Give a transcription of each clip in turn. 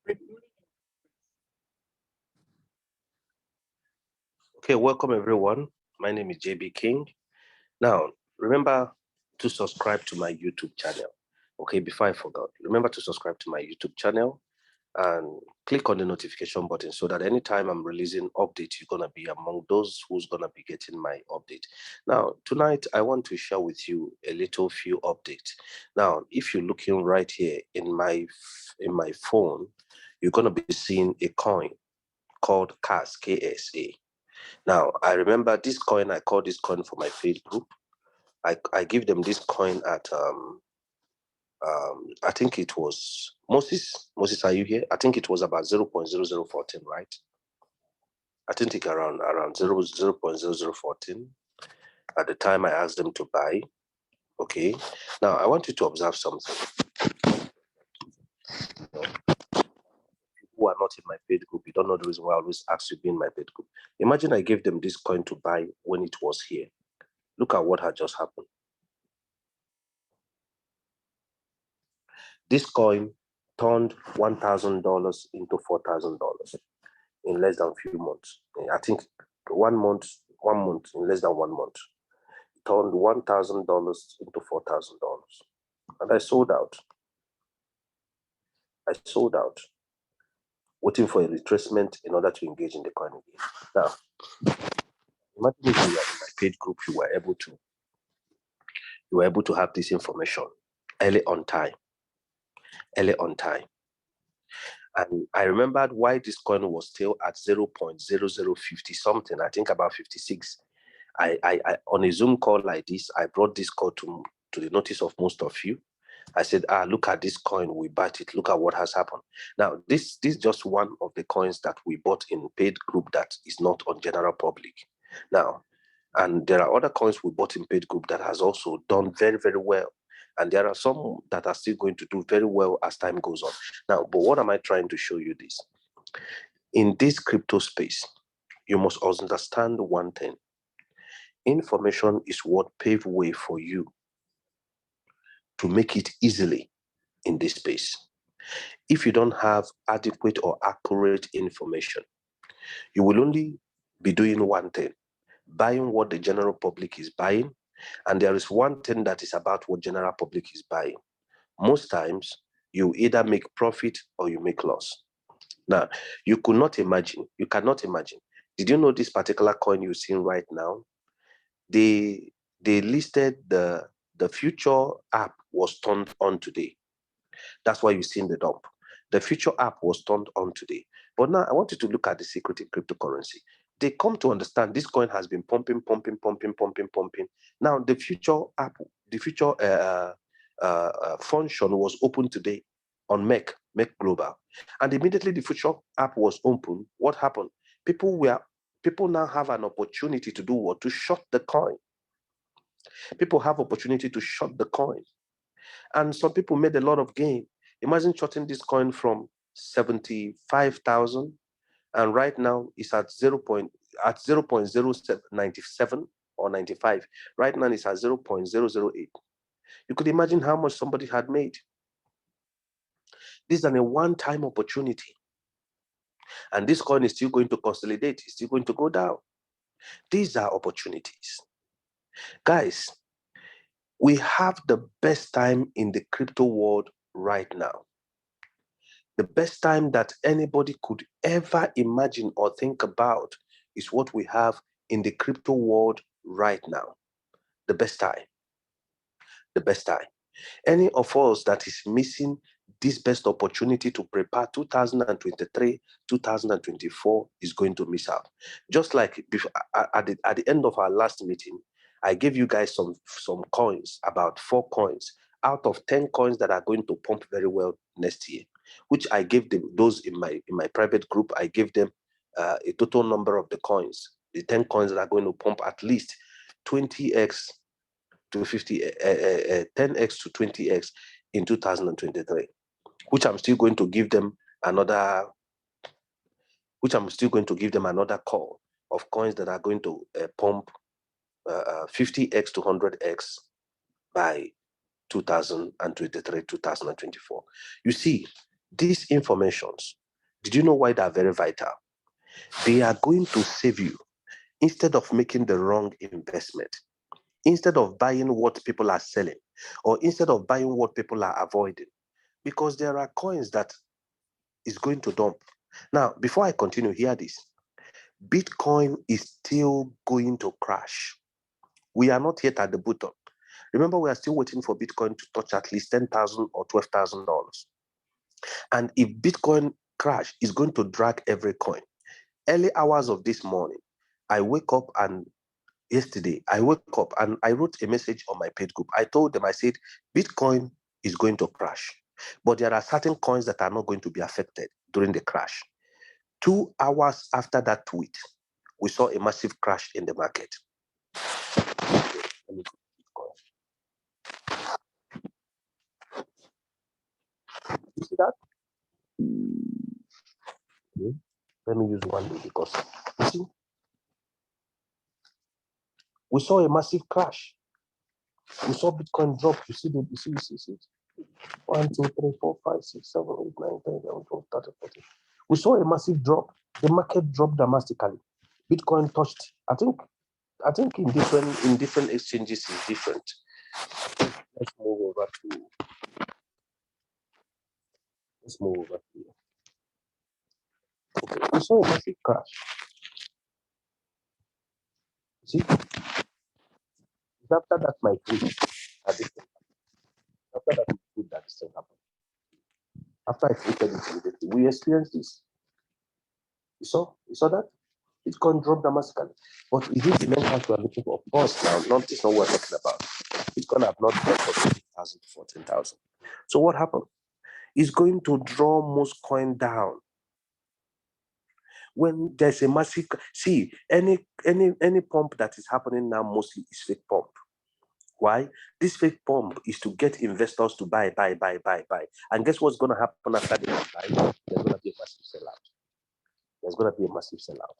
Okay, welcome everyone. My name is JBKING. Now, remember to subscribe to my YouTube channel. Okay, before I forgot, remember to subscribe to my YouTube channel and click on the notification button so that anytime I'm releasing updates, you're gonna be among those who's gonna be getting my update. Now, tonight I want to share with you a little few updates. Now, if you're looking right here in my phone, you're gonna be seeing a coin called CAS, KSA. Now, I remember this coin, I call this coin for my faith group. I give them this coin at, I think it was, Moses, are you here? I think it was about 0.0014, right? I think it around 0.0014 at the time I asked them to buy. Okay. Now, I want you to observe something. Who are not in my faith group, you don't know the reason why I always ask you to be in my faith group. Imagine I gave them this coin to buy when it was here. Look at what had just happened. This coin turned $1,000 into $4,000 in less than a few months. I think 1 month in less than 1 month. It turned $1,000 into $4,000. And I sold out. Waiting for a retracement in order to engage in the coin again. Now, imagine if you were in my paid group, you were able to have this information early on time. And I remembered why this coin was still at 0.0050 something, I think about 56. I on a Zoom call like this, I brought this call to the notice of most of you. I said, look at this coin, we bought it, look at what has happened. Now, this is just one of the coins that we bought in paid group that is not on general public. Now, and there are other coins we bought in paid group that has also done very, very well. And there are some that are still going to do very well as time goes on. Now, but what am I trying to show you this? In this crypto space, you must also understand one thing. Information is what paved way for you to make it easily in this space. If you don't have adequate or accurate information, you will only be doing one thing, buying what the general public is buying. And there is one thing that is about what general public is buying. Most times, you either make profit or you make loss. Now, you cannot imagine. Did you know this particular coin you're seeing right now? They listed the future app was turned on today. That's why you're seeing the dump. The future app was turned on today. But now I want you to look at the secret in cryptocurrency. They come to understand this coin has been pumping. Now the future app, the future function was open today on MEC Global. And immediately the future app was open, what happened? People now have an opportunity to do what? To short the coin. People have opportunity to short the coin. And some people made a lot of gain. Imagine shorting this coin from 75,000 and right now it's at 0.0797 or 95. Right now it's at 0.008. You could imagine how much somebody had made. This is a one-time opportunity. And this coin is still going to consolidate. It's still going to go down. These are opportunities. Guys, we have the best time in the crypto world right now. The best time that anybody could ever imagine or think about is what we have in the crypto world right now. The best time. Any of us that is missing this best opportunity to prepare 2023, 2024 is going to miss out. Just like before, at the end of our last meeting, I gave you guys some coins, about 4 coins out of 10 coins that are going to pump very well next year, which I gave them those in my private group. I gave them a total number of the coins, the 10 coins that are going to pump at least 20x to 10x to 20x in 2023, which I'm still going to give them another call of coins that are going to pump 50x to 100x by 2023, 2024. You see, These informations, did you know why they are very vital? They are going to save you instead of making the wrong investment, instead of buying what people are selling, or instead of buying what people are avoiding, because there are coins that is going to dump. Now, before I continue, hear this. Bitcoin is still going to crash. We are not yet at the bottom. Remember, we are still waiting for Bitcoin to touch at least $10,000 or $12,000. And if Bitcoin crash, is going to drag every coin. Early hours of this morning, I wake up and yesterday, I woke up and I wrote a message on my paid group. I told them, I said, Bitcoin is going to crash, but there are certain coins that are not going to be affected during the crash. 2 hours after that tweet, we saw a massive crash in the market. You see that? Okay. Let me use one day because you see, we saw a massive crash. We saw Bitcoin drop. You see, you see. 1, 2, 3, 4, 5, 6, 7, 8, 9, 10, 11, 12, 13, 14. We saw a massive drop. The market dropped dramatically. Bitcoin touched. I think in different exchanges is different. Let's move over to. Okay, we saw a massive crash. See, after that my tweet. After that my tweet that this thing happened. After I tweeted it immediately, we experienced this. You saw that? Bitcoin dropped dramatically. But is it the main house we are looking for? Of course, now, not this not what we're talking about. Bitcoin have not dropped from 8,000 to 14,000. So what happened? It's going to draw most coin down. When there's a massive, see, any pump that is happening now mostly is fake pump. Why? This fake pump is to get investors to buy. And guess what's going to happen after they buy? There's going to be a massive sellout. There's going to be a massive sellout.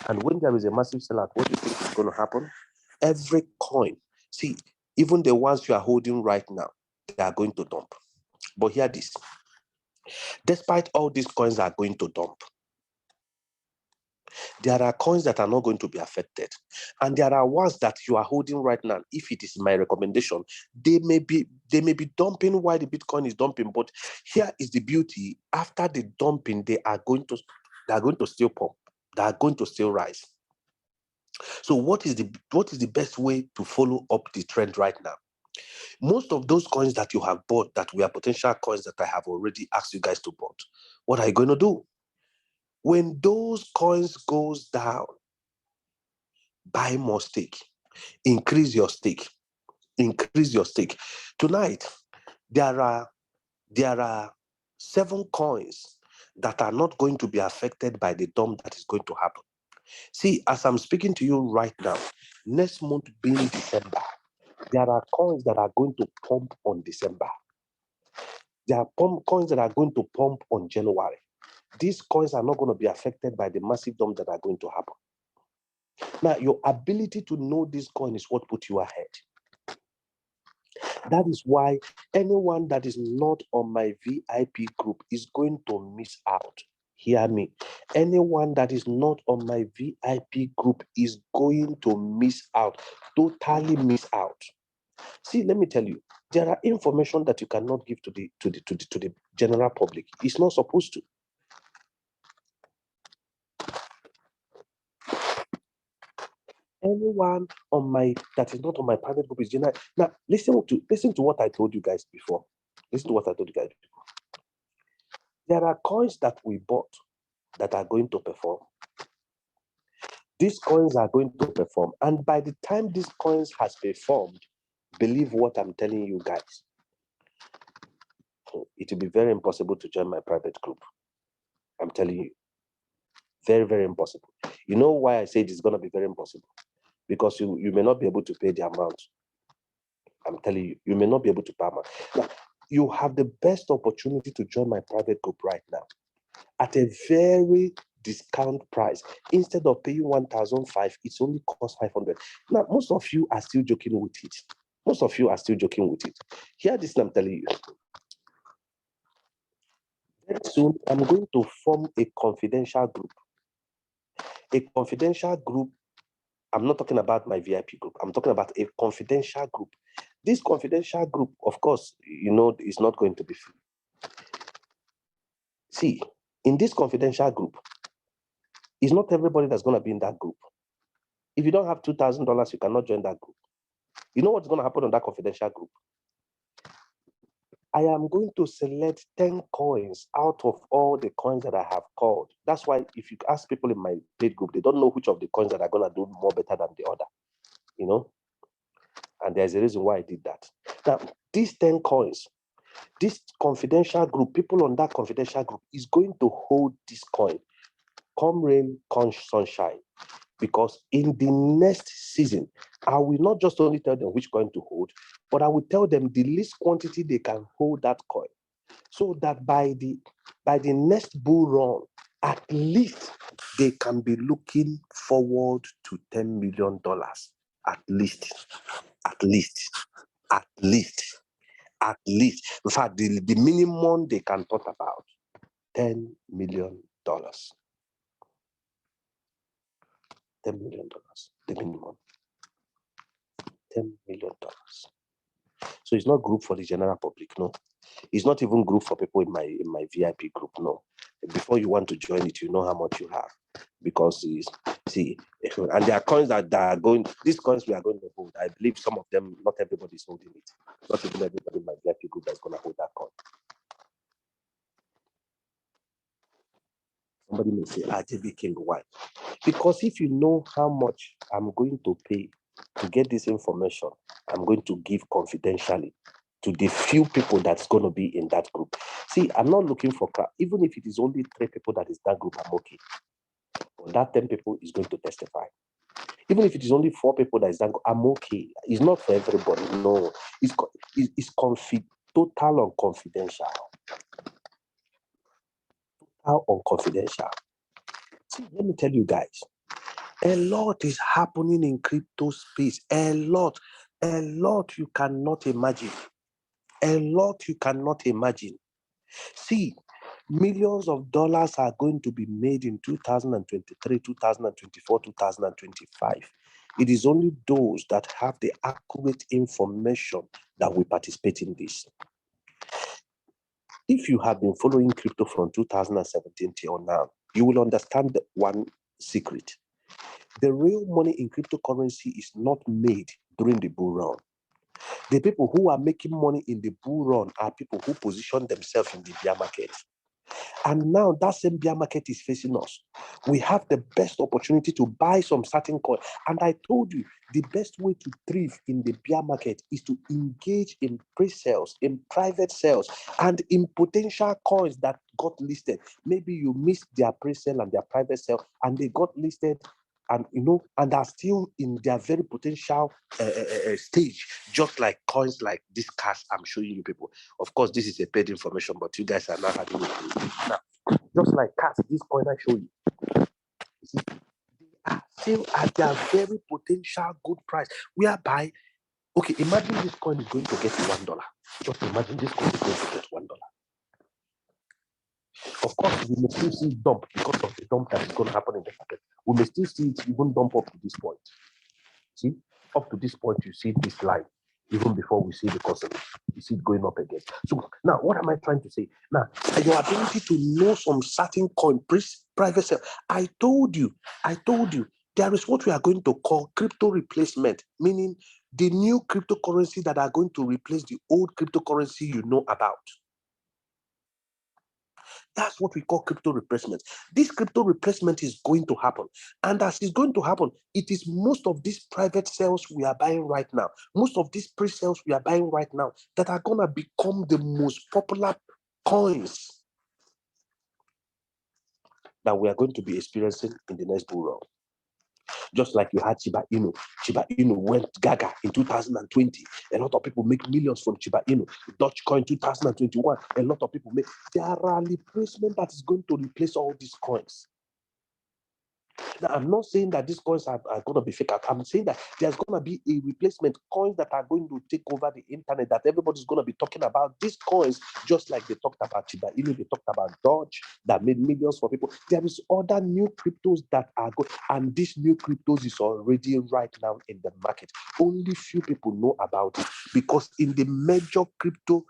And when there is a massive sellout, what do you think is going to happen? Every coin, see, even the ones you are holding right now, they are going to dump. But hear this. Despite all these coins are going to dump, there are coins that are not going to be affected. And there are ones that you are holding right now. If it is my recommendation, they may be dumping while the Bitcoin is dumping. But here is the beauty. After the dumping, they are going to still pump. They are going to still rise. So what is the best way to follow up the trend right now? Most of those coins that you have bought that were potential coins that I have already asked you guys to bought, what are you going to do? When those coins goes down, buy more stake. Increase your stake. Tonight, there are 7 coins that are not going to be affected by the dump that is going to happen. See, as I'm speaking to you right now, next month being December, there are coins that are going to pump on December. There are coins that are going to pump on January. These coins are not going to be affected by the massive dump that are going to happen. Now, your ability to know this coin is what put you ahead. That is why anyone that is not on my VIP group is going to miss out. Hear me. Anyone that is not on my VIP group is going to miss out. Totally miss out. See, let me tell you, there are information that you cannot give to the general public. It's not supposed to. Anyone that is not on my private group is general. Now, listen to what I told you guys before. There are coins that we bought that are going to perform. These coins are going to perform. And by the time these coins has performed, believe what I'm telling you guys, it will be very impossible to join my private group. I'm telling you. Very, very impossible. You know why I say it's going to be very impossible? Because you may not be able to pay the amount. I'm telling you, you may not be able to pay amount. Now, you have the best opportunity to join my private group right now at a very discount price. Instead of paying 1,500, it's only cost 500. Now, most of you are still joking with it. Hear this, I'm telling you. Soon, I'm going to form a confidential group. A confidential group, I'm not talking about my VIP group. I'm talking about a confidential group. This confidential group, of course, is not going to be free. See, in this confidential group, it's not everybody that's going to be in that group. If you don't have $2,000, you cannot join that group. You know what's going to happen on that confidential group? I am going to select 10 coins out of all the coins that I have called. That's why if you ask people in my paid group, they don't know which of the coins that are going to do more better than the other, And there's a reason why I did that. Now, these 10 coins, this confidential group, people on that confidential group is going to hold this coin. Come rain, come sunshine. Because in the next season, I will not just only tell them which coin to hold, but I will tell them the least quantity they can hold that coin. So that by the next bull run, at least they can be looking forward to $10 million. At least. In fact, the minimum they can talk about, $10 million. $10 million, the minimum. $10 million. So it's not group for the general public, no. It's not even group for people in my VIP group, no. Before you want to join it, you know how much you have. Because and there are coins that are going, these coins we are going to hold. I believe some of them, not everybody is holding it. Not even everybody in my VIP group that's going to hold that coin. Somebody may say, JBKING, why? Because if you know how much I'm going to pay to get this information, I'm going to give confidentially to the few people that's going to be in that group. See, I'm not looking for crap. Even if it is only 3 people that is that group, I'm okay. But that 10 people is going to testify. Even if it is only 4 people that is that group, I'm okay. It's not for everybody. No, it's total on confidential. Total on confidential. See, let me tell you guys. A lot is happening in crypto space. A lot you cannot imagine. A lot you cannot imagine. See, millions of dollars are going to be made in 2023, 2024, 2025. It is only those that have the accurate information that will participate in this. If you have been following crypto from 2017 till now, you will understand one secret. The real money in cryptocurrency is not made during the bull run. The people who are making money in the bull run are people who position themselves in the bear market. And now that same bear market is facing us. We have the best opportunity to buy some certain coin. And I told you, the best way to thrive in the bear market is to engage in pre-sales, in private sales, and in potential coins that got listed. Maybe you missed their pre-sale and their private sale, and they got listed and and are still in their very potential stage, just like coins like this cash I'm showing you people. Of course, this is a paid information, but you guys are not having it now. Just like cash, this coin I show you, see, they are still at their very potential good price. Whereby, okay, imagine this coin is going to get $1. Just imagine this coin is going to get $1. Of course, we may still see it dump because of the dump that is going to happen in the market. We may still see it even dump up to this point. See, up to this point, you see this line, even before we see the concept, you see it going up again. So now, what am I trying to say? Now, your ability to know some certain coin, private sale. I told you, there is what we are going to call crypto replacement, meaning the new cryptocurrency that are going to replace the old cryptocurrency you know about. That's what we call crypto replacement. This crypto replacement is going to happen. And as it's going to happen, it is most of these private sales we are buying right now, most of these pre-sales we are buying right now that are going to become the most popular coins that we are going to be experiencing in the next bull run. Just like you had Shiba Inu. Shiba Inu went gaga in 2020. A lot of people make millions from Shiba Inu. Dogecoin 2021. A lot of people make. There are replacement that is going to replace all these coins. Now, I'm not saying that these coins are going to be fake. I'm saying that there's going to be a replacement, coins that are going to take over the internet, that everybody's going to be talking about. These coins, just like they talked about Shiba Inu, they talked about Doge, that made millions for people. There is other new cryptos that are good, and this new cryptos is already right now in the market. Only few people know about it, because in the major crypto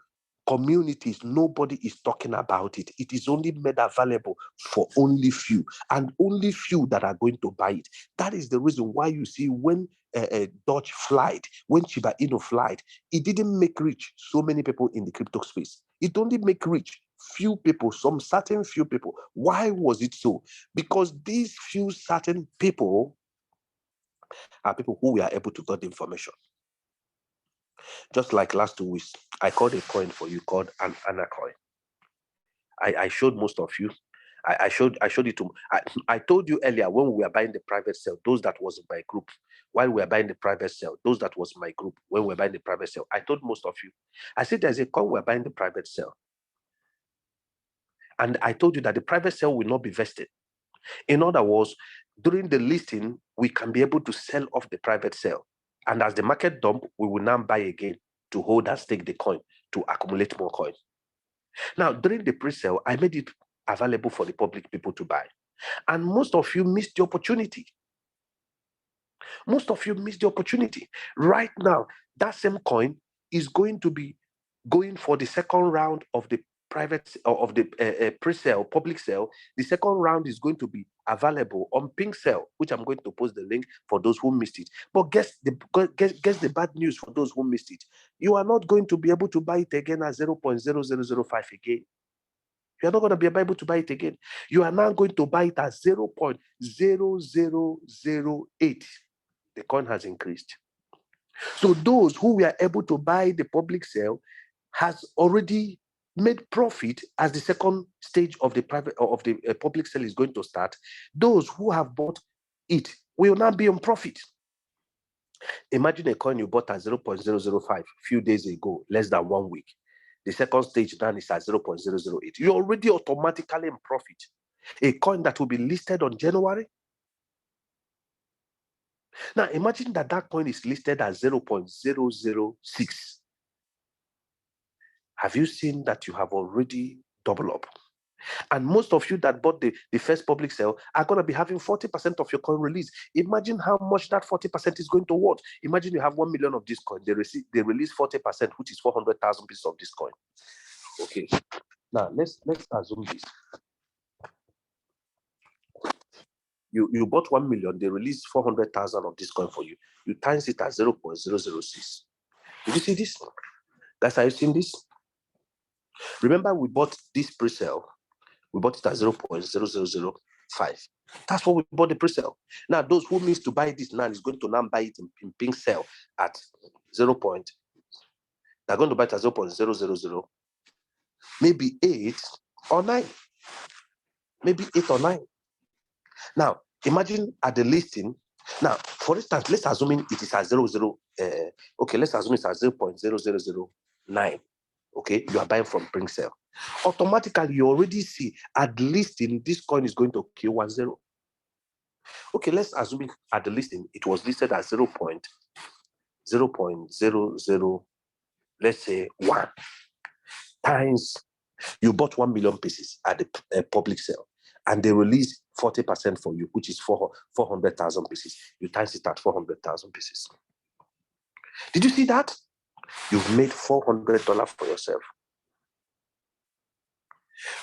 communities, nobody is talking about it. It is only made available for only few, and only few that are going to buy it. That is the reason why you see when Doge flight, when Shiba Inu flight, it didn't make rich so many people in the crypto space. It only make rich few people, some certain few people. Why was it so? Because these few certain people are people who were able to get the information. Just like last 2 weeks, I called a coin for you called an ALYA coin. I showed most of you. I showed it to. I told you earlier when we were buying the private sale, those that was in my group. While we were buying the private sale, those that was my group when we were buying the private sale, I told most of you. I said there's a coin we're buying the private sale, and I told you that the private sale will not be vested. In other words, during the listing, we can be able to sell off the private sale, and as the market dump, we will now buy again to hold and stake the coin to accumulate more coin. Now, during the pre-sale, I made it available for the public people to buy. And most of you missed the opportunity. Most of you missed the opportunity. Right now, that same coin is going to be going for the second round of the private of the pre-sale, public sale. The second round is going to be available on Pink Sale, which I'm going to post the link for those who missed it. But guess the bad news for those who missed it. You are not going to be able to buy it again at 0.0005 again. You're not going to be able to buy it again. You are now going to buy it at 0.0008. The coin has increased. So those who were able to buy the public sale has already made profit as the second stage of the private or of the public sale is going to start. Those who have bought it will now be on profit. Imagine a coin you bought at 0.005 few days ago, less than 1 week. The second stage now is at 0.008. You're already automatically in profit. A coin that will be listed on January. Now, imagine that coin is listed at 0.006. Have you seen that you have already doubled up? And most of you that bought the first public sale are going to be having 40% of your coin release. Imagine how much that 40% is going to worth. Imagine you have 1 million of this coin. They release 40%, which is 400,000 pieces of this coin. Okay. Now let's assume this. You bought 1 million, they release 400,000 of this coin for you. You times it at 0.006. Did you see this? That's how you've seen this. Remember, we bought this pre-sale. We bought it at 0.0005. That's what we bought the pre-sale. Now, those who needs to buy this now is going to now buy it in Pink Sale at 0. They're going to buy it at 0.000, maybe 8 or 9. Maybe 8 or 9. Now, imagine at the listing. Now, for instance, let's assume it is at 00. Okay, let's assume it's at 0.0009. Okay, you are buying from Pink Sale. Automatically, you already see at listing this coin is going to kill 10. Okay, let's assume at the listing it was listed at 0.00, let's say 1 times. You bought 1 million pieces at the public sale, and they release 40% for you, which is 400,000 pieces. You times it at 400,000 pieces. Did you see that? You've made $400 for yourself.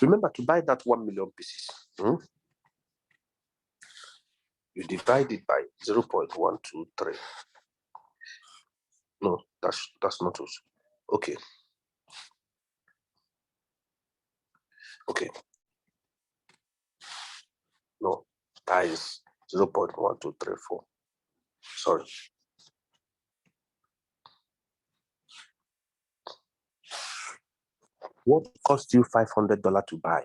Remember, to buy that 1 million pieces, you divide it by 0.123. No, that's not us. Okay. Okay. No, that is 0.1234. Sorry. What cost you $500 to buy?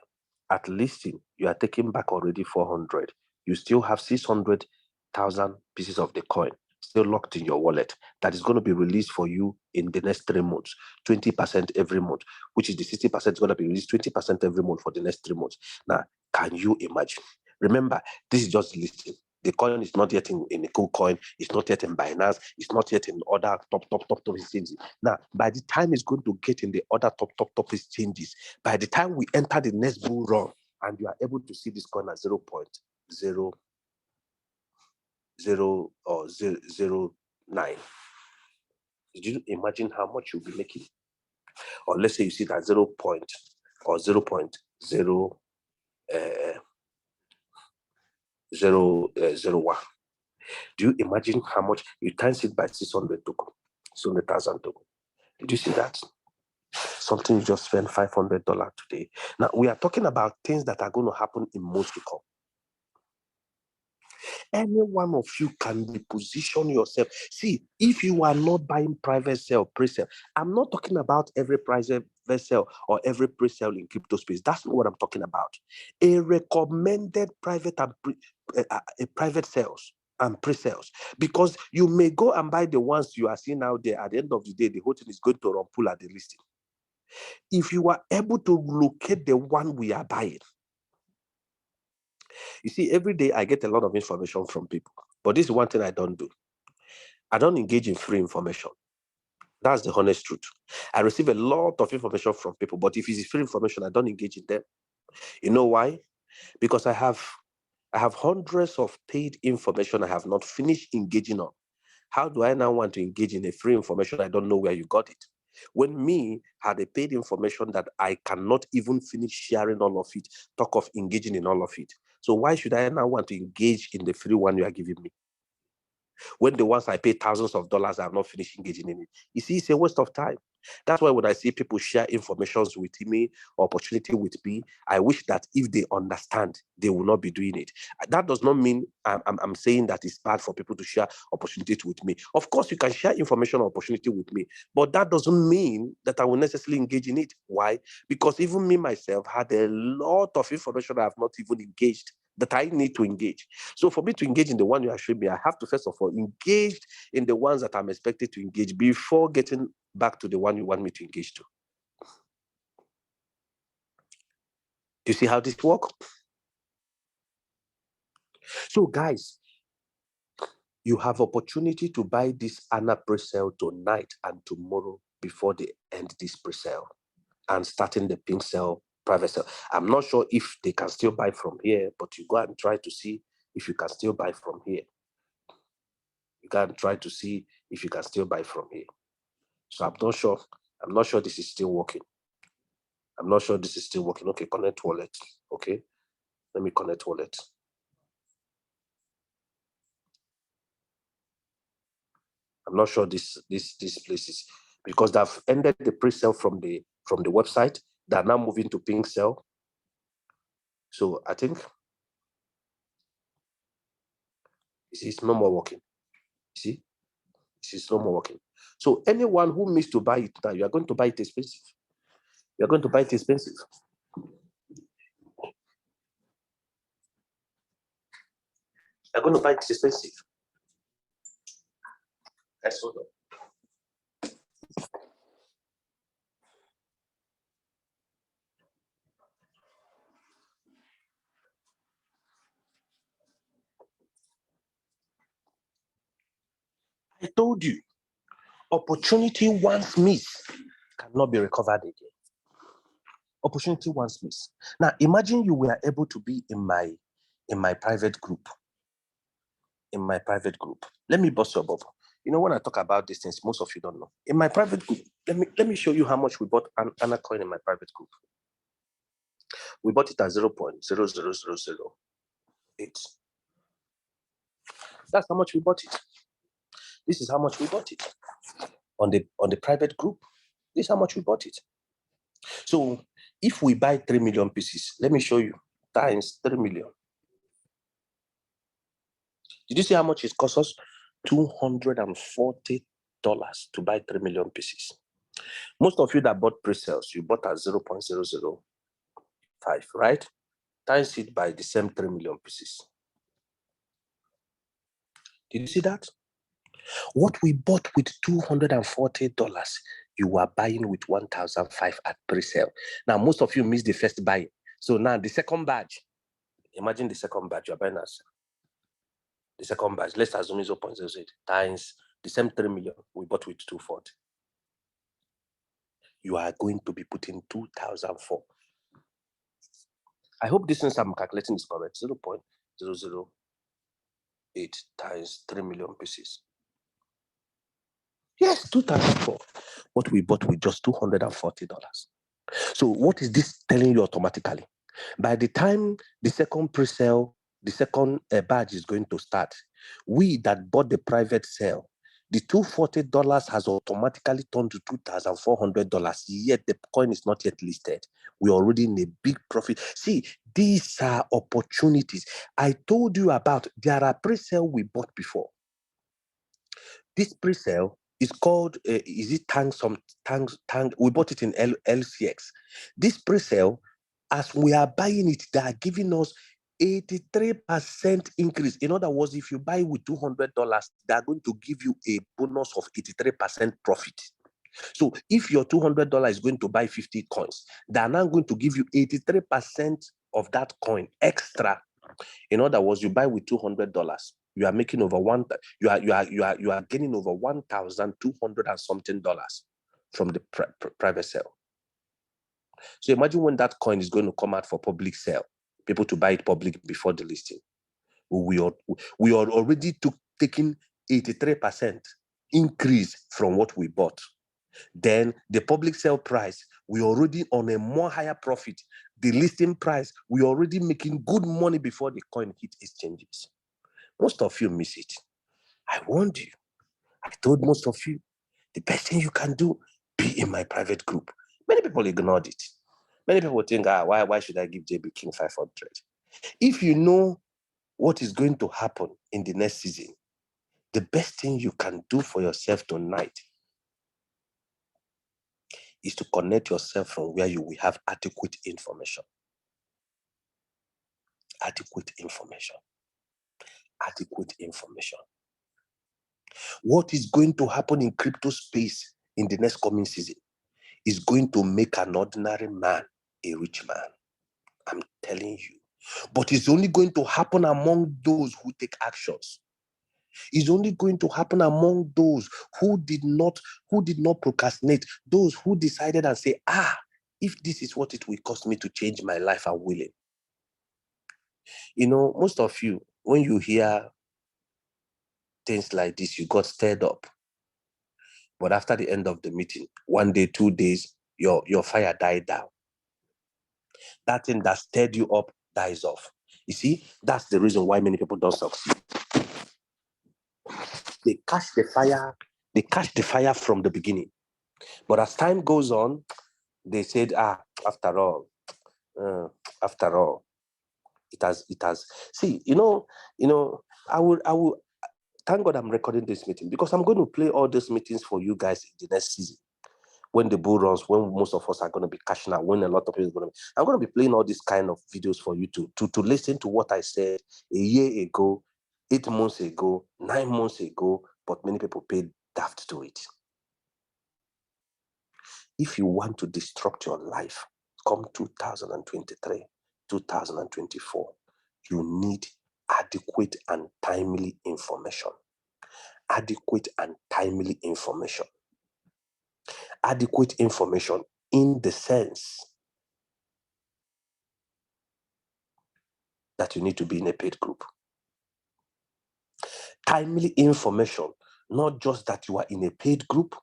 At listing, you are taking back already 400. You still have 600,000 pieces of the coin still locked in your wallet that is going to be released for you in the next 3 months, 20% every month, which is the 60% is going to be released 20% every month for the next 3 months. Now, can you imagine? Remember, this is just listing. The coin is not yet in a cool coin. It's not yet in Binance. It's not yet in other top exchanges. Now, by the time it's going to get in the other top exchanges, by the time we enter the next bull run, and you are able to see this coin at 0.009, did you imagine how much you'll be making? Or let's say you see it at 0.01. Do you imagine how much you times it by 600 token, 600,000 token? Did you see that? Something you just spent $500 today. Now we are talking about things that are going to happen in months to come. Any one of you can reposition yourself. See, if you are not buying private sale, pre-sale, I'm not talking about every private sale or every pre-sale in crypto space. That's not what I'm talking about. A recommended private and private sales and pre-sales, because you may go and buy the ones you are seeing out there. At the end of the day, the whole thing is going to run pull at the listing. If you are able to locate the one we are buying, you see, every day I get a lot of information from people, but this is one thing I don't do. I don't engage in free information. That's the honest truth. I receive a lot of information from people, but if it's free information, I don't engage in them. You know why? Because I have hundreds of paid information I have not finished engaging on. How do I now want to engage in a free information? I don't know where you got it. When me had a paid information that I cannot even finish sharing all of it, talk of engaging in all of it. So why should I now want to engage in the free one you are giving me? When the ones I pay thousands of dollars, I have not finished engaging in it. You see, it's a waste of time. That's why when I see people share information with me, opportunity with me, I wish that if they understand, they will not be doing it. That does not mean I'm saying that it's bad for people to share opportunities with me. Of course, you can share information or opportunity with me, but that doesn't mean that I will necessarily engage in it. Why? Because even me, myself, had a lot of information I have not even engaged that I need to engage. So for me to engage in the one you are showing me, I have to first of all engage in the ones that I'm expected to engage before getting back to the one you want me to engage to. Do you see how this works? So guys, you have opportunity to buy this ALYA pre-sale tonight and tomorrow before they end this pre-sale and starting the pink sale, private sale. I'm not sure if they can still buy from here, but you go and try to see if you can still buy from here. You can try to see if you can still buy from here. So I'm not sure. I'm not sure this is still working. I'm not sure this is still working. Okay, connect wallet. Okay, let me connect wallet. I'm not sure this place is, because they've ended the pre-sale from the website. They're now moving to pink sale. So I think it's no more working. You see, it's no more working. So anyone who missed to buy it now, you are going to buy it expensive. You are going to buy it expensive. You're going to buy it expensive. Let's hold on. I told you, opportunity once missed cannot be recovered again. Opportunity once missed. Now imagine you were able to be in my private group. In my private group. Let me bust your bubble. You know, when I talk about these things, most of you don't know. In my private group, let me show you how much we bought an ALYA coin in my private group. We bought it at 0.00008. That's how much we bought it. This is how much we bought it. On the private group, this is how much we bought it. So if we buy 3 million pieces, let me show you, times 3 million. Did you see how much it cost us? $240 to buy 3 million pieces. Most of you that bought pre-sales, you bought at 0.005, right? Times it by the same 3 million pieces. Did you see that? What we bought with $240, you are buying with 1,005 at pre-sale. Now, most of you missed the first buy. So now the second batch, Imagine the second batch you're buying as the second batch. Let's assume is 0.08 times the same 3 million we bought with 240. You are going to be putting 2,004. I hope this things I'm calculating is correct. 0.008 times 3 million pieces. Yes, 2,004. What we bought with just $240. So what is this telling you automatically? By the time the second pre-sale, the second badge is going to start, we that bought the private sale, the $240 has automatically turned to $2,400, yet the coin is not yet listed. We're already in a big profit. See, these are opportunities. I told you about, there are pre-sale we bought before. This pre-sale is called, is it tank? We bought it in LCX. This pre-sale, as we are buying it, they are giving us 83% increase. In other words, if you buy with $200, they are going to give you a bonus of 83% profit. So if your $200 is going to buy 50 coins, they are now going to give you 83% of that coin extra. In other words, you buy with $200, you are making over you are getting over $1,200 and something from the private sale. So imagine when that coin is going to come out for public sale, people to buy it public before the listing. We are already taking 83% increase from what we bought. Then the public sale price, we already on a more higher profit. The listing price, we already making good money before the coin hit exchanges. Most of you miss it. I warned you. I told most of you, the best thing you can do, be in my private group. Many people ignored it. Many people think, why should I give JBKING 500? If you know what is going to happen in the next season, the best thing you can do for yourself tonight is to connect yourself from where you will have adequate information. Adequate information. Adequate information. What is going to happen in crypto space in the next coming season is going to make an ordinary man a rich man. I'm telling you. But it's only going to happen among those who take actions. It's only going to happen among those who did not procrastinate, those who decided and say, if this is what it will cost me to change my life, I'm willing. You know, most of you, when you hear things like this, you got stirred up. But after the end of the meeting, 1 day, 2 days, your fire died down. That thing that stirred you up dies off. You see, that's the reason why many people don't succeed. They catch the fire from the beginning. But as time goes on, they said, after all, it has. See, I will. Thank God I'm recording this meeting because I'm going to play all these meetings for you guys in the next season. When the bull runs, when most of us are going to be cashing out, when a lot of people are going to be, I'm going to be playing all these kind of videos for you to listen to what I said a year ago, 8 months ago, 9 months ago, but many people paid daft to it. If you want to disrupt your life, come 2023, 2024, you need adequate and timely information. Adequate and timely information. Adequate information in the sense that you need to be in a paid group. Timely information, not just that you are in a paid group,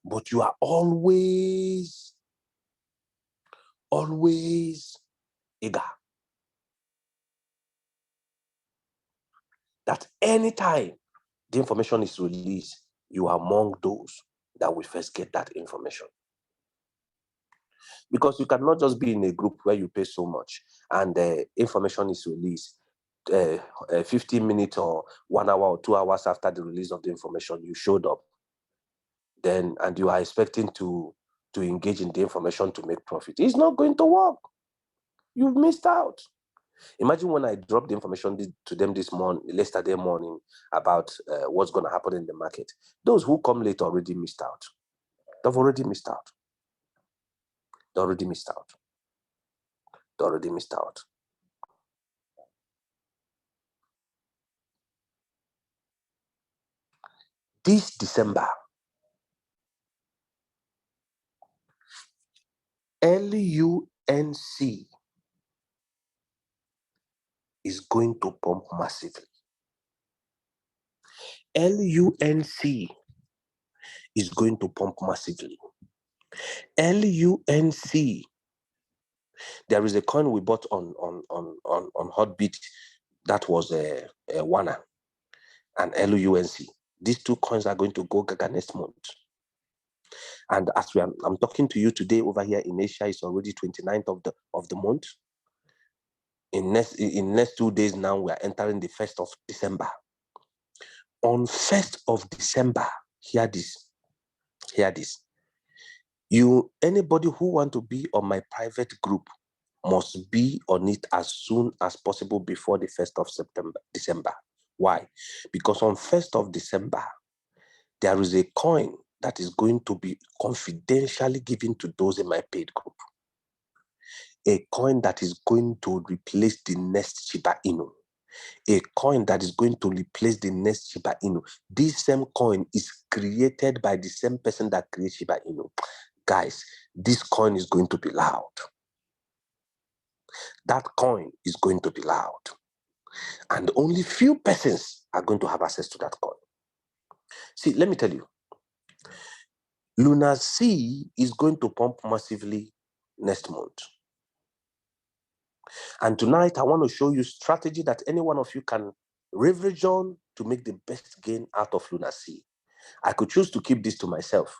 but you are always eager. That anytime the information is released, you are among those that will first get that information. Because you cannot just be in a group where you pay so much and the information is released 15 minutes or 1 hour or 2 hours after the release of the information, you showed up. Then, and you are expecting to engage in the information to make profit. It's not going to work. You've missed out. Imagine when I dropped the information to them yesterday morning about what's going to happen in the market. Those who come late already missed out. They've already missed out. They already missed out. this December, LUNC is going to pump massively. LUNC is going to pump massively. LUNC, there is a coin we bought on Hotbit that was a Wana and LUNC. These two coins are going to go gaga next month. And as I'm talking to you today over here in Asia, it's already 29th of the month. In next 2 days now, we are entering the 1st of December. On 1st of December, hear this. Anybody who want to be on my private group must be on it as soon as possible before the 1st of December. Why? Because on 1st of December, there is a coin that is going to be confidentially given to those in my paid group. A coin that is going to replace the next Shiba Inu. A coin that is going to replace the next Shiba Inu. This same coin is created by the same person that creates Shiba Inu. Guys, this coin is going to be loud. That coin is going to be loud. And only few persons are going to have access to that coin. See, let me tell you. Luna C is going to pump massively next month. And tonight, I want to show you strategy that any one of you can leverage on to make the best gain out of Luna C. I could choose to keep this to myself.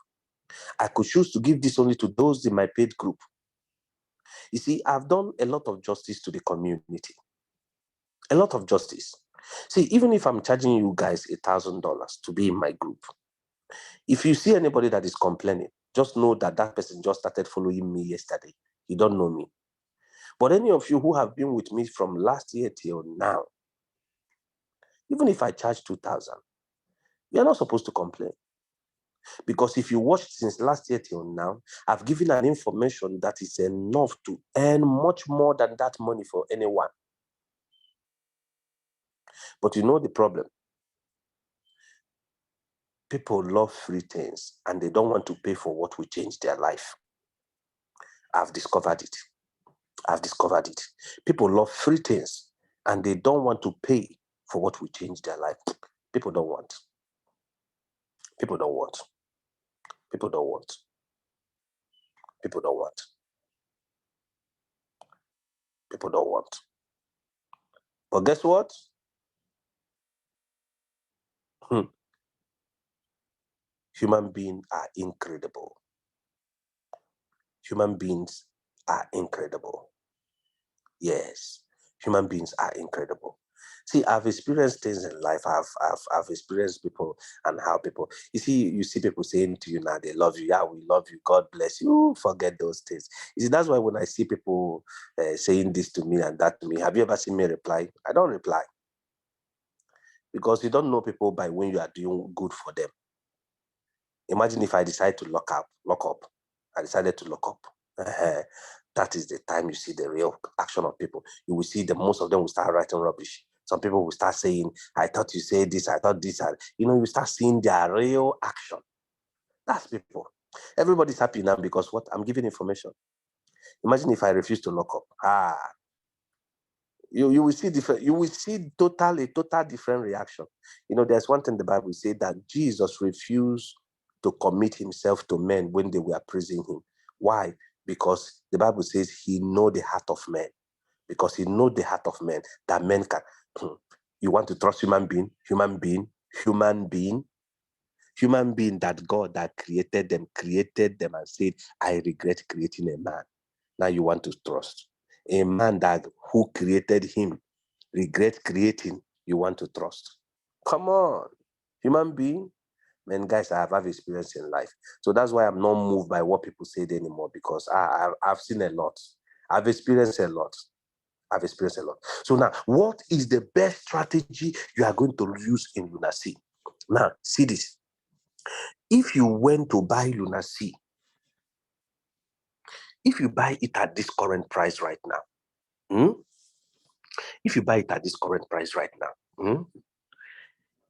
I could choose to give this only to those in my paid group. You see, I've done a lot of justice to the community. A lot of justice. See, even if I'm charging you guys $1,000 to be in my group, if you see anybody that is complaining, just know that that person just started following me yesterday. You don't know me. But any of you who have been with me from last year till now, even if I charge 2,000, you're not supposed to complain. Because if you watched since last year till now, I've given an information that is enough to earn much more than that money for anyone. But you know the problem? People love free things and they don't want to pay for what will change their life. I've discovered it. People love free things and they don't want to pay for what will change their life. People don't want. But guess what? Human beings are incredible. Human beings are incredible. Yes, human beings are incredible. See, I've experienced things in life. I've experienced people and how people, you see people saying to you now, they love you. Yeah, we love you. God bless you. Forget those things. You see, that's why when I see people saying this to me and that to me, have you ever seen me reply? I don't reply. Because you don't know people by when you are doing good for them. Imagine if I decide to lock up. I decided to lock up. That is the time you see the real action of people. You will see that most of them will start writing rubbish. Some people will start saying, I thought you said this, I thought this. You start seeing their real action. That's people. Everybody's happy now because what? I'm giving information. Imagine if I refuse to lock up. You will see different. You will see a total different reaction. There's one thing the Bible says that Jesus refused to commit himself to men when they were praising him. Why? Because the Bible says he know the heart of men. Because he know the heart of men, that men can. You want to trust human being that God that created them and said, I regret creating a man. Now you want to trust a man that who created him, regret creating, you want to trust. Come on, human being. Man, guys, I have experience in life. So that's why I'm not moved by what people say anymore, because I've seen a lot. I've experienced a lot. So now, what is the best strategy you are going to use in Luna C? Now, see this. If you went to buy Luna C, if you buy it at this current price right now,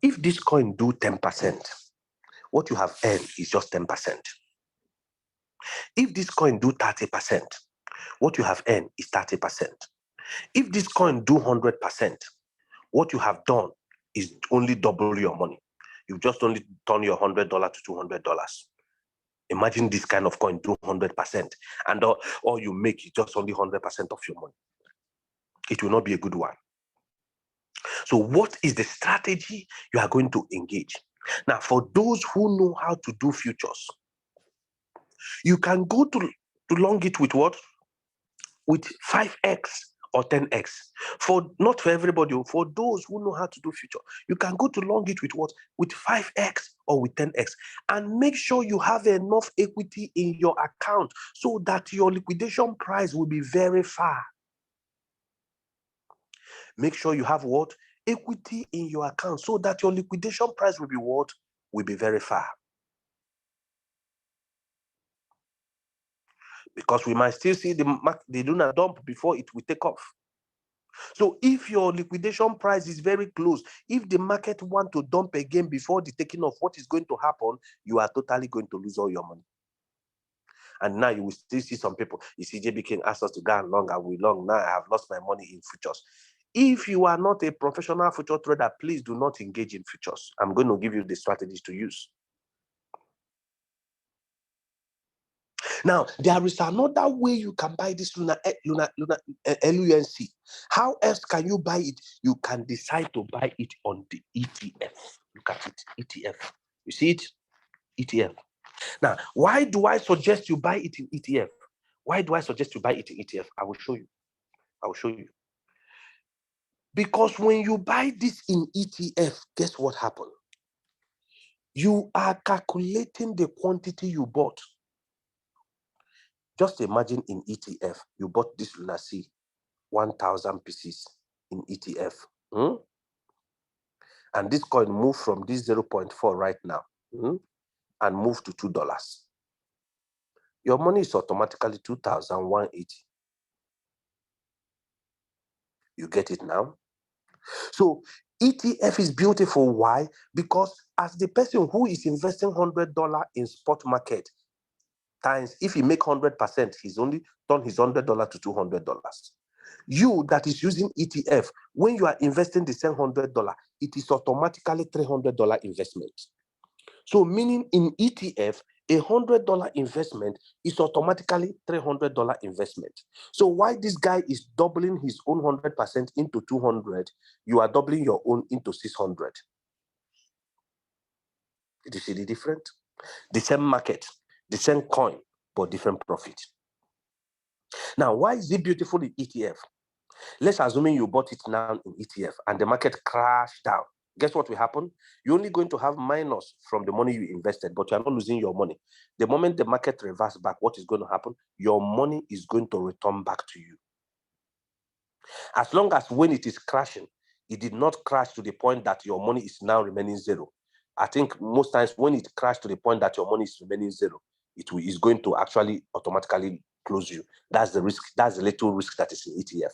if this coin do 10%, what you have earned is just 10%. If this coin do 30%, what you have earned is 30%. If this coin do 100%, what you have done is only double your money. You've just only turned your $100 to $200. Imagine this kind of coin do 100%, and all you make is just only 100% of your money. It will not be a good one. So what is the strategy you are going to engage? Now, for those who know how to do futures, you can go to long it with what? With 5x or 10x. Not for everybody, for those who know how to do future, you can go to long it with what? With 5x or with 10x, and make sure you have enough equity in your account so that your liquidation price will be very far. Make sure you have what? Equity in your account so that your liquidation price will be what? Will be very far. Because we might still see the market, they do not dump before it will take off. So if your liquidation price is very close, if the market want to dump again before the taking off, what is going to happen? You are totally going to lose all your money. And now you will still see some people. You see, JBKING asked us to go and long, and we long. Now I have lost my money in futures. If you are not a professional future trader, please do not engage in futures. I'm going to give you the strategies to use. Now, there is another way you can buy this LUNC. How else can you buy it? You can decide to buy it on the ETF. Look at it, ETF. You see it? ETF. Now, why do I suggest you buy it in ETF? Why do I suggest you buy it in ETF? I will show you. Because when you buy this in ETF, guess what happened? You are calculating the quantity you bought. Just imagine in ETF, you bought this LUNC 1,000 pieces in ETF. And this coin moved from this 0.4 right now and moved to $2. Your money is automatically 2,180. You get it now? So ETF is beautiful. Why? Because as the person who is investing $100 in spot market, times if he make 100%, he's only turned his $100 to $200. You that is using ETF, when you are investing the same $100, it is automatically $300 investment. So meaning in ETF, $100 investment is automatically $300 investment. So why this guy is doubling his own 100% into 200, you are doubling your own into 600. Did you see the difference? The same market, the same coin, but different profit. Now, why is it beautiful in ETF? Let's assume you bought it now in ETF and the market crashed down. Guess what will happen? You're only going to have minus from the money you invested, but you're not losing your money. The moment the market reverses back, what is going to happen? Your money is going to return back to you. As long as when it is crashing, it did not crash to the point that your money is now remaining zero. I think most times when it crashed to the point that your money is remaining zero, it is going to actually automatically close you. That's the risk. That's the little risk that is in ETF.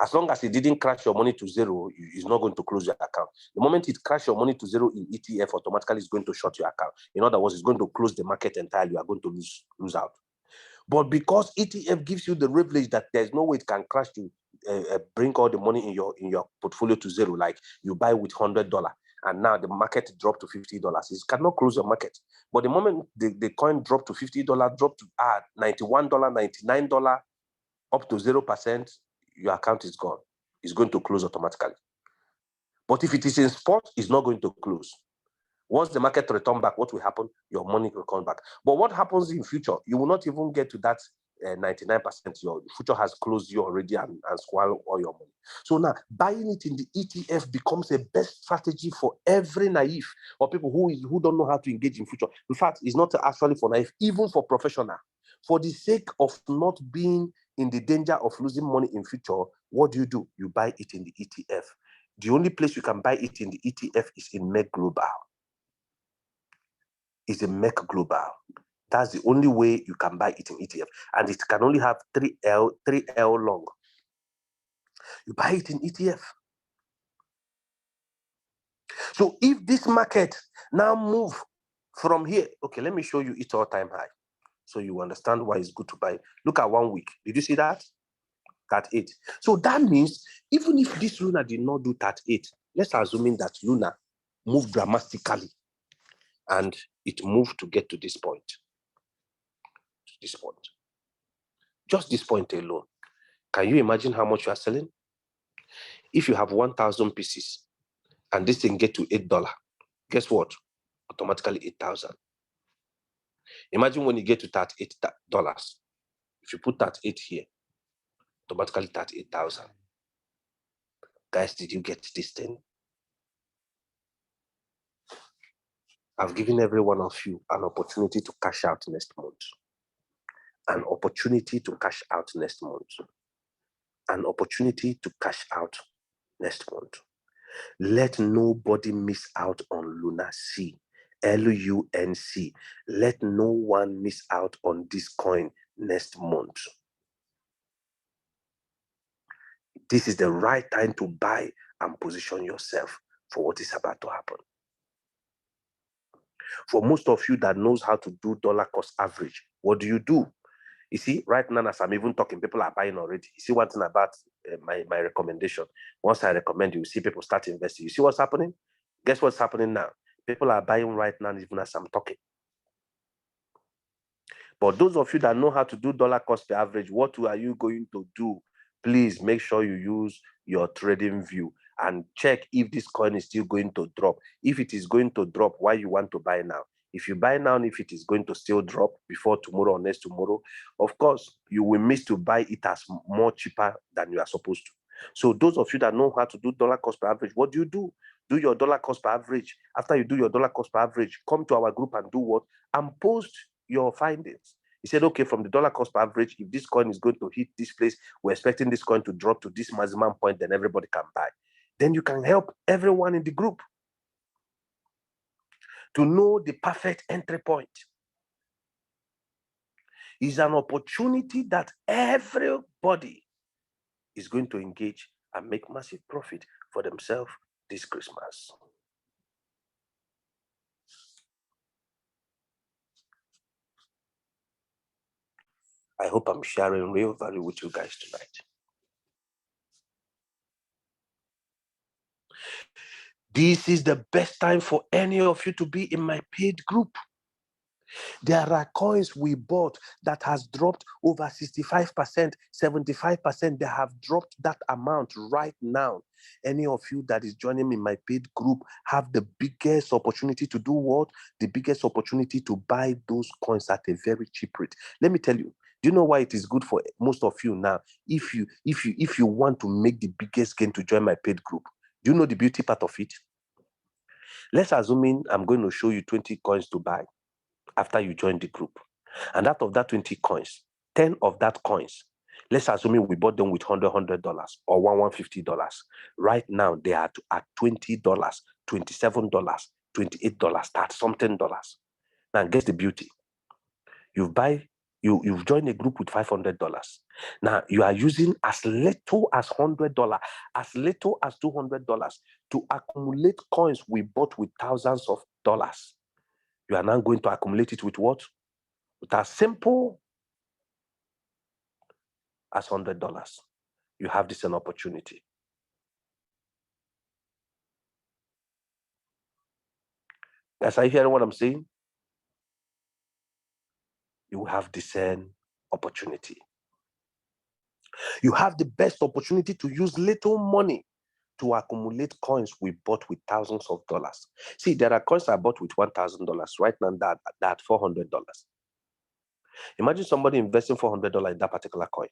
As long as it didn't crash your money to zero, it's not going to close your account. The moment it crashes your money to zero in ETF, automatically it's going to shut your account. In other words, it's going to close the market entirely. You are going to lose out. But because ETF gives you the privilege that there's no way it can crash to bring all the money in your portfolio to zero, like you buy with $100 and now the market dropped to $50, it cannot close your market. But the moment the coin dropped to $50, dropped to $91, $99, up to 0%, your account is gone. It's going to close automatically. But if it is in spot, it's not going to close. Once the market return back, what will happen? Your money will come back. But what happens in future? You will not even get to that 99%. Your future has closed you already and swallowed all your money. So now, buying it in the ETF becomes a best strategy for every naive or people who don't know how to engage in future. In fact, it's not actually for naive, even for professional. For the sake of not being in the danger of losing money in future, what do? You buy it in the ETF. The only place you can buy it in the ETF is in MEC Global. Is a MEC Global. That's the only way you can buy it in ETF. And it can only have 3L long. You buy it in ETF. So if this market now move From here, okay, let me show you its all-time high so you understand why it's good to buy. Look at 1 week. Did you see that? 38. So that means even if this Luna did not do 38, let's assuming that Luna moved dramatically and it moved to get to this point. To this point. Just this point alone. Can you imagine how much you are selling? If you have 1,000 pieces and this thing get to $8, guess what? Automatically 8,000. Imagine when you get to $38. If you put that 8 here, automatically 38,000. Guys, did you get this thing? I've given every one of you an opportunity to cash out next month. An opportunity to cash out next month. An opportunity to cash out next month. Let nobody miss out on Luna C. LUNC. Let no one miss out on this coin next month. This is the right time to buy and position yourself for what is about to happen. For most of you that knows how to do dollar cost average, what do? You see, right now as I'm even talking, people are buying already. You see one thing about my recommendation. Once I recommend, you see people start investing. You see what's happening? Guess what's happening now? People are buying right now even as I'm talking. But those of you that know how to do dollar cost per average, what are you going to do? Please make sure you use your trading view and check if this coin is still going to drop. If it is going to drop, why you want to buy now? If you buy now, if it is going to still drop before tomorrow or next tomorrow, of course, you will miss to buy it as more cheaper than you are supposed to. So those of you that know how to do dollar cost per average, what do? Do your dollar cost per average. After you do your dollar cost per average, come to our group and do what? And post your findings. He said, okay, from the dollar cost per average, if this coin is going to hit this place, we're expecting this coin to drop to this maximum point, then everybody can buy. Then you can help everyone in the group to know the perfect entry point. It's an opportunity that everybody is going to engage and make massive profit for themselves this Christmas. I hope I'm sharing real value with you guys tonight. This is the best time for any of you to be in my paid group. There are coins we bought that has dropped over 65%, 75%. They have dropped that amount right now. Any of you that is joining me in my paid group have the biggest opportunity to do what? The biggest opportunity to buy those coins at a very cheap rate. Let me tell you. Do you know why it is good for most of you now? If you want to make the biggest gain to join my paid group, do you know the beauty part of it? Let's assume I'm going to show you 20 coins to buy after you join the group. And out of that 20 coins, 10 of that coins, let's assume we bought them with $100 or $150. Right now, they are at $20, $27, $28, that's something dollars. Now, guess the beauty. You've joined a group with $500. Now, you are using as little as $100, as little as $200 to accumulate coins we bought with thousands of dollars. You are now going to accumulate it with what? With as simple as $100. You have this an opportunity. Guys, are you hearing what I'm saying? You have this an opportunity. You have the best opportunity to use little money to accumulate coins we bought with thousands of dollars. See, there are coins I bought with $1,000 right now that $400. Imagine somebody investing $400 in that particular coin.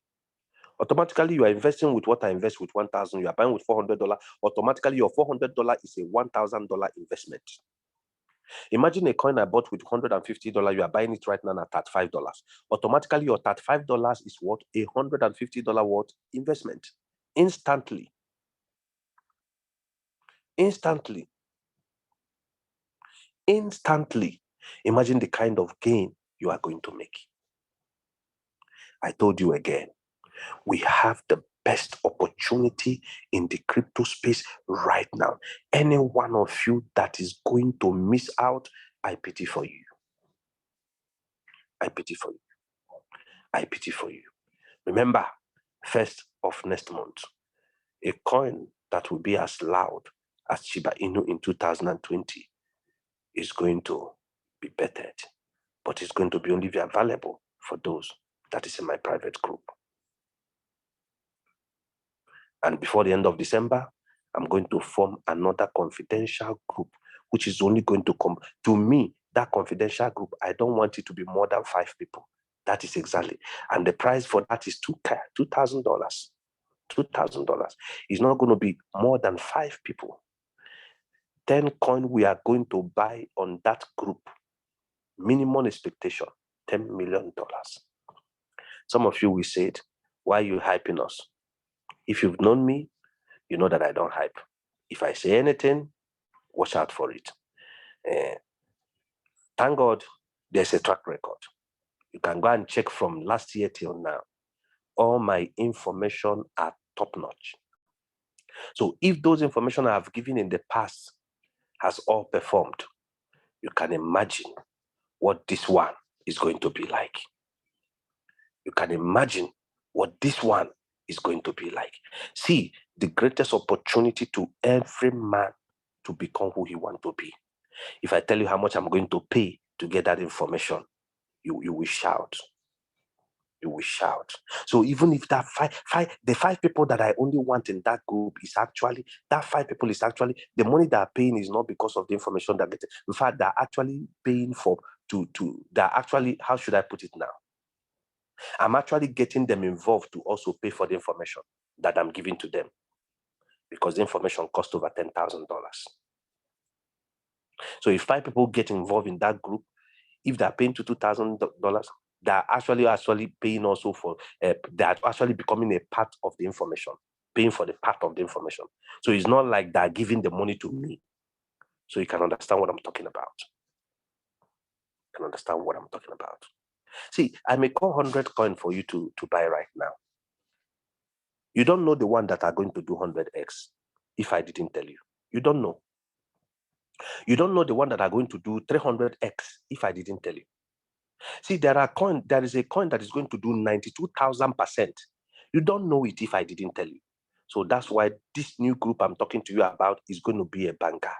Automatically, you are investing with what I invest with $1,000. You are buying with $400. Automatically, your $400 is a $1,000 investment. Imagine a coin I bought with $150. You are buying it right now at $35. Automatically, your $35 is what? A $150 what? Investment. Instantly. Instantly. Instantly. Imagine the kind of gain you are going to make. I told you again, we have the best opportunity in the crypto space right now. Any one of you that is going to miss out I pity for you. I pity for you. I pity for you. Remember, 1st of next month, a coin that will be as loud as Shiba Inu in 2020 is going to be bettered, but it's going to be only available for those that is in my private group. And before the end of December, I'm going to form another confidential group, which is only going to come to me. That confidential group, I don't want it to be more than 5 people. That is exactly. And the price for that is $2,000. $2,000. It's not going to be more than 5 people. 10 coin we are going to buy on that group. Minimum expectation, $10 million. Some of you will say it, why are you hyping us? If you've known me, you know that I don't hype. If I say anything, watch out for it. Thank God there's a track record. You can go and check from last year till now. All my information are top-notch. So if those information I have given in the past has all performed, you can imagine what this one is going to be like. You can imagine what this one is going to be like. See, the greatest opportunity to every man to become who he wants to be. If I tell you how much I'm going to pay to get that information, you will shout. You will shout. So even if that the 5 people that I only want in that group is actually, that 5 people is actually, the money they're paying is not because of the information they're getting. In fact, they're actually paying for, they're actually, how should I put it now? I'm actually getting them involved to also pay for the information that I'm giving to them, because the information costs over $10,000. So if 5 people get involved in that group, if they're paying to $2,000, they're actually paying also for, they're actually becoming a part of the information, paying for the part of the information. So it's not like they're giving the money to me. So you can understand what I'm talking about. You can understand what I'm talking about. See, I may call 100 coin for you to buy right now. You don't know the one that are going to do 100x if I didn't tell you. You don't know. You don't know the one that are going to do 300x if I didn't tell you. See, there is a coin that is going to do 92,000%. You don't know it if I didn't tell you. So that's why this new group I'm talking to you about is going to be a banker.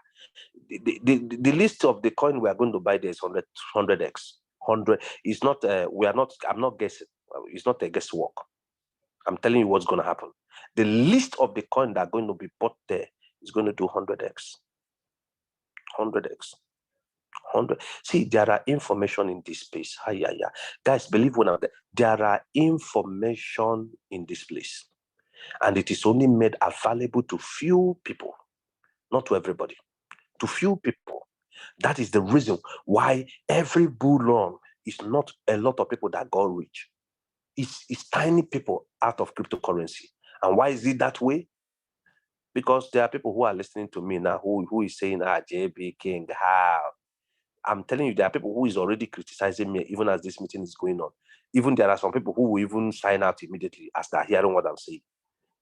The list of the coin we are going to buy there is 100x. 100 is not, I'm not guessing. It's not a guesswork. I'm telling you what's going to happen. The list of the coin that are going to be bought there is going to do 100x. 100x. 100. See, there are information in this place. Guys, believe when I'm there. There are information in this place. And it is only made available to few people, not to everybody, to few people. That is the reason why every bull run is not a lot of people that got rich. It's tiny people out of cryptocurrency. And why is it that way? Because there are people who are listening to me now who is saying, JBKING, how? I'm telling you, there are people who is already criticizing me even as this meeting is going on. Even there are some people who will even sign out immediately as they're hearing what I'm saying.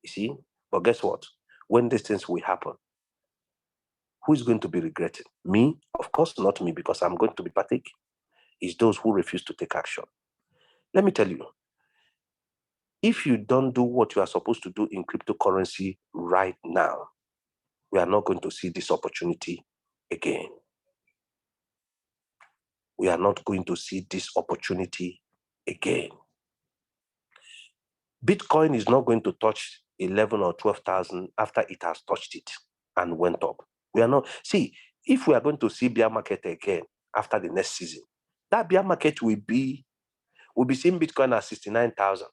You see? But guess what? When these things will happen, who is going to be regretting? Me? Of course not me, because I'm going to be partake. It's those who refuse to take action. Let me tell you, if you don't do what you are supposed to do in cryptocurrency right now, we are not going to see this opportunity again. We are not going to see this opportunity again. Bitcoin is not going to touch 11 or 12,000 after it has touched it and went up. We are not. See, if we are going to see bear market again after the next season, that bear market will be seeing Bitcoin at 69,000.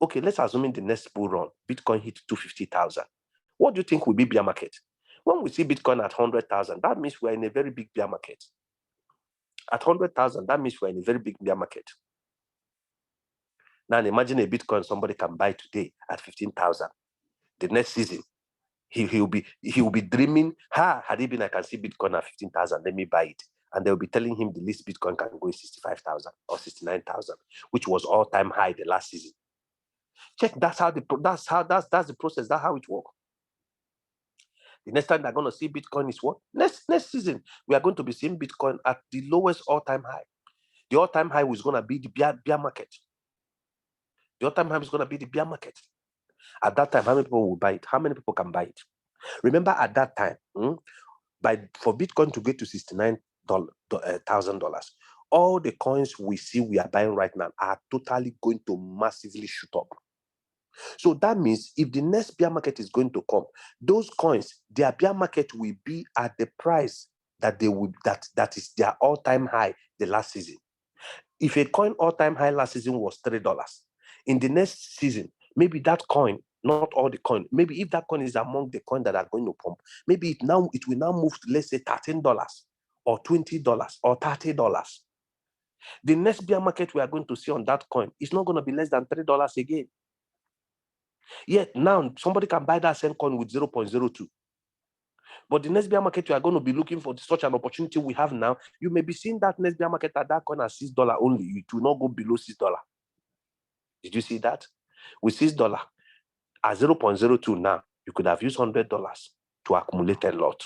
Okay, let's assume in the next bull run, Bitcoin hit 250,000. What do you think will be bear market? When we see Bitcoin at 100,000, that means we're in a very big bear market. At 100,000, that means we're in a very big bear market. Now imagine a Bitcoin somebody can buy today at 15,000. The next season, he will be dreaming, had it been I can see Bitcoin at 15,000, let me buy it. And they'll be telling him the least Bitcoin can go is 65,000 or 69,000, which was all-time high the last season. Check, that's the process, that's how it works. The next time they're going to see Bitcoin is what? Next season, we are going to be seeing Bitcoin at the lowest all-time high. The all-time high was going to be the bear market. The all-time high is going to be the bear market. At that time, how many people will buy it? How many people can buy it? Remember, at that time, for Bitcoin to get to $69,000, all the coins we see we are buying right now are totally going to massively shoot up. So that means if the next bear market is going to come, those coins, their bear market will be at the price that they would that is their all-time high the last season. If a coin all-time high last season was $3, in the next season, maybe that coin, not all the coin, maybe if that coin is among the coins that are going to pump, maybe it will now move to, let's say, $13 or $20 or $30. The next bear market we are going to see on that coin is not going to be less than $3 again. Yet now somebody can buy that same coin with 0.02. But the next bear market you are going to be looking for such an opportunity we have now, you may be seeing that next bear market at that coin at $6 only. It will not go below $6. Did you see that? With $6 at 0.02 now, you could have used $100 to accumulate a lot.